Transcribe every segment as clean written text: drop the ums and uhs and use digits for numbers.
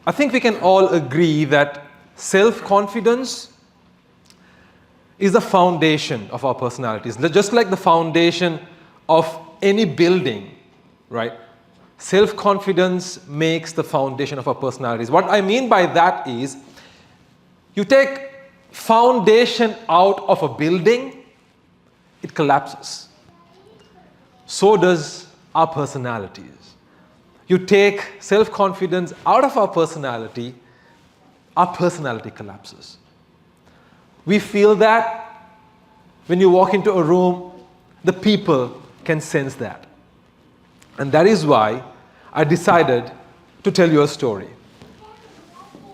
I think we can all agree that self-confidence is the foundation of our personalities. Just like the foundation of any building, right? Self-confidence makes the foundation of our personalities. What I mean by that is, you take foundation out of a building, it collapses. So does our personalities. You take self-confidence out of our personality collapses. We feel that when you walk into a room, the people can sense that. And that is why I decided to tell you a story.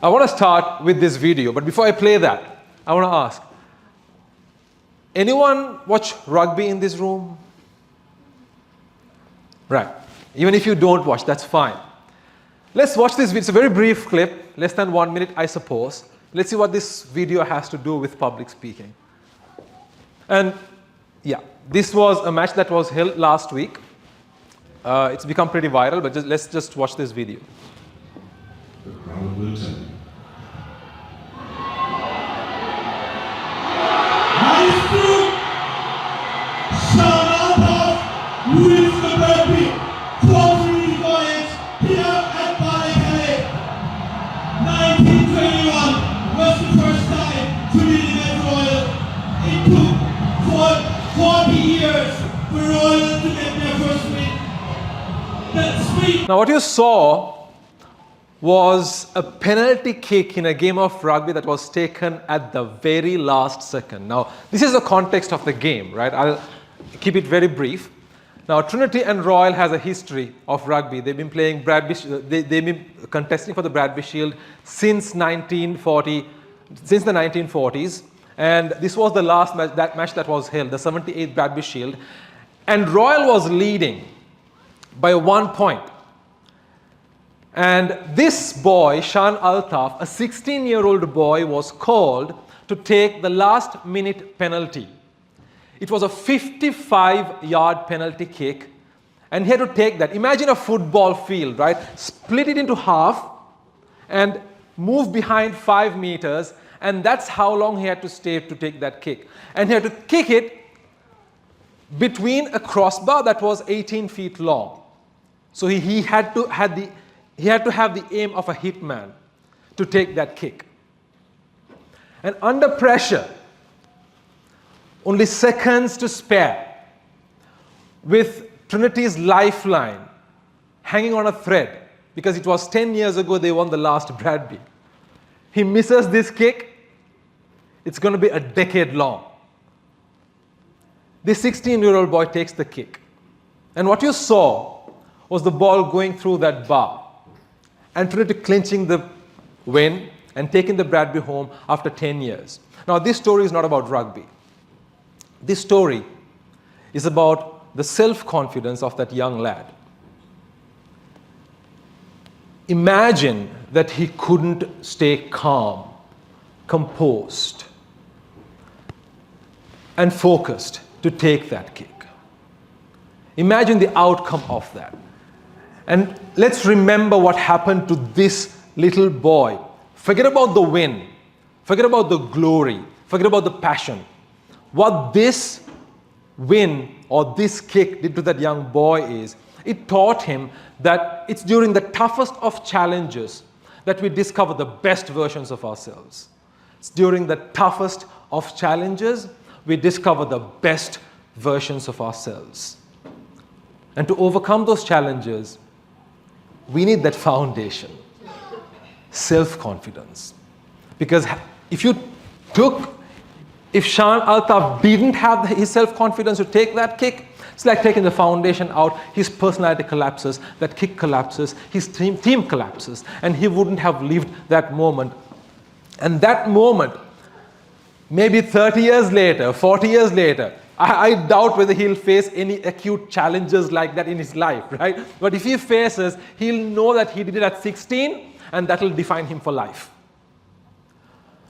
I want to start with this video, but before I play that, I want to ask, anyone watch rugby in this room? Right. Even if you don't watch, that's fine. Let's watch this video. It's a very brief clip, less than 1 minute, I suppose. Let's see what this video has to do with public speaking. And yeah, this was a match that was held last week. It's become pretty viral, but let's just watch this video. The crowd will tell you. High school, shout out, who is the rugby? 4-3 points here at Ballet. 1921 was the first time to win the Met Royal. It took 40 years for Royal to get their first win. That's sweet. Now what you saw was a penalty kick in a game of rugby that was taken at the very last second. Now this is the context of the game, right? I'll keep it very brief. Now, Trinity and Royal has a history of rugby. They've been playing they've been contesting for the Bradby Shield since the 1940s. And this was the last match that was held, the 78th Bradby Shield. And Royal was leading by 1 point. And this boy, Shan Altaf, a 16-year-old boy, was called to take the last-minute penalty. It was a 55-yard penalty kick, and he had to take that. Imagine a football field, right? Split it into half and move behind 5 meters, and that's how long he had to stay to take that kick. And he had to kick it between a crossbar that was 18 feet long. So he had to have the aim of a hitman to take that kick. And under pressure, only seconds to spare, with Trinity's lifeline hanging on a thread, because it was 10 years ago they won the last Bradby. He misses this kick, it's going to be a decade long. This 16-year-old boy takes the kick. And what you saw was the ball going through that bar, and Trinity clinching the win and taking the Bradby home after 10 years. Now this story is not about rugby. This story is about the self-confidence of that young lad. Imagine that he couldn't stay calm, composed, and focused to take that kick. Imagine the outcome of that. And let's remember what happened to this little boy. Forget about the win. Forget about the glory. Forget about the passion. What this win or this kick did to that young boy is, it taught him that it's during the toughest of challenges that we discover the best versions of ourselves. It's during the toughest of challenges we discover the best versions of ourselves. And to overcome those challenges, we need that foundation, self-confidence. Because if Shan Altaf didn't have his self-confidence to take that kick, it's like taking the foundation out, his personality collapses, that kick collapses, his team collapses, and he wouldn't have lived that moment. And that moment, maybe 30 years later, 40 years later, I doubt whether he'll face any acute challenges like that in his life, right? But if he faces, he'll know that he did it at 16, and that will define him for life.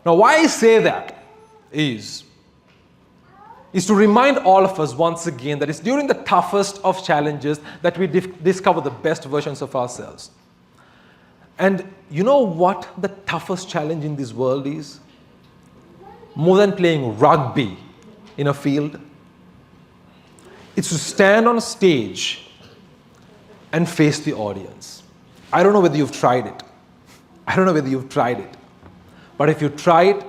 Now, why I say that is to remind all of us once again that it's during the toughest of challenges that we discover the best versions of ourselves. And you know what the toughest challenge in this world is? More than playing rugby in a field, it's to stand on a stage and face the audience. I don't know whether you've tried it. I don't know whether you've tried it. But if you try it,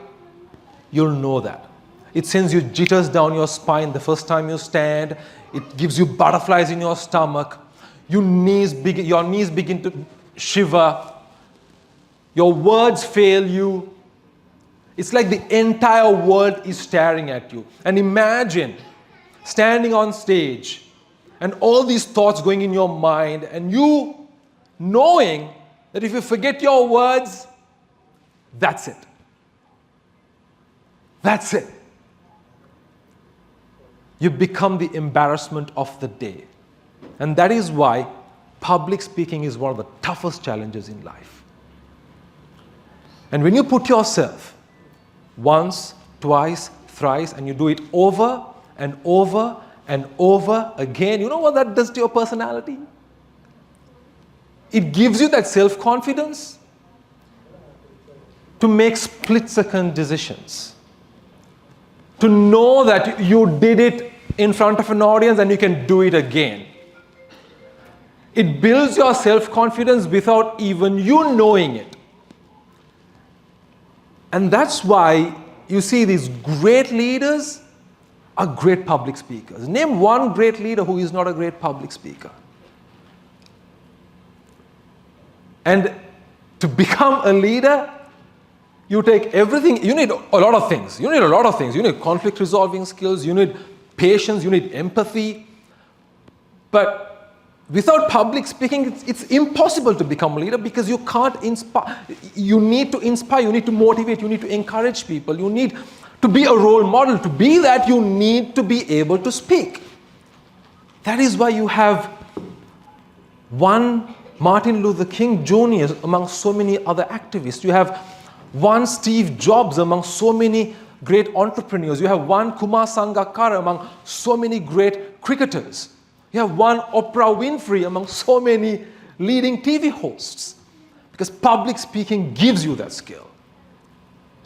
you'll know that. It sends you jitters down your spine the first time you stand. It gives you butterflies in your stomach. Your knees begin to shiver. Your words fail you. It's like the entire world is staring at you. And imagine standing on stage and all these thoughts going in your mind and you knowing that if you forget your words, that's it. That's it. You become the embarrassment of the day. And that is why public speaking is one of the toughest challenges in life. And when you put yourself once, twice, thrice, and you do it over and over and over again, you know what that does to your personality? It gives you that self-confidence to make split-second decisions. To know that you did it in front of an audience and you can do it again. It builds your self-confidence without even you knowing it. And that's why you see these great leaders are great public speakers. Name one great leader who is not a great public speaker. And to become a leader, you take everything, you need a lot of things. You need a lot of things. You need conflict resolving skills, you need patience, you need empathy. But without public speaking, it's impossible to become a leader because you can't inspire. You need to inspire, you need to motivate, you need to encourage people, you need to be a role model. To be that, you need to be able to speak. That is why you have one Martin Luther King Jr. among so many other activists. You have one Steve Jobs among so many great entrepreneurs. You have one Kumar Sangakkara among so many great cricketers. You have one Oprah Winfrey among so many leading TV hosts. Because public speaking gives you that skill.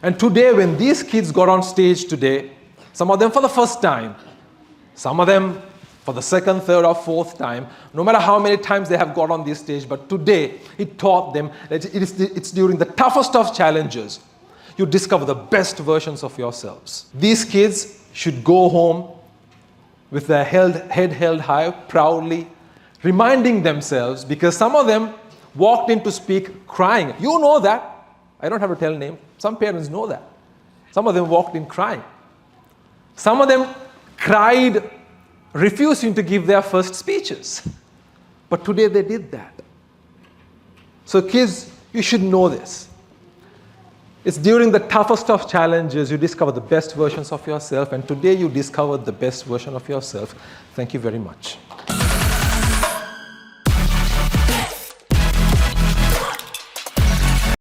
And today, when these kids got on stage today, some of them for the first time, some of them for the second, third, or fourth time, no matter how many times they have got on this stage, but today it taught them that it's during the toughest of challenges you discover the best versions of yourselves. These kids should go home with their head held high, proudly, reminding themselves, because some of them walked in to speak crying. You know that. I don't have to tell names. Some parents know that. Some of them walked in crying. Some of them cried, refusing to give their first speeches. But today they did that. So kids, you should know this. It's during the toughest of challenges you discover the best versions of yourself, and today you discovered the best version of yourself. Thank you very much.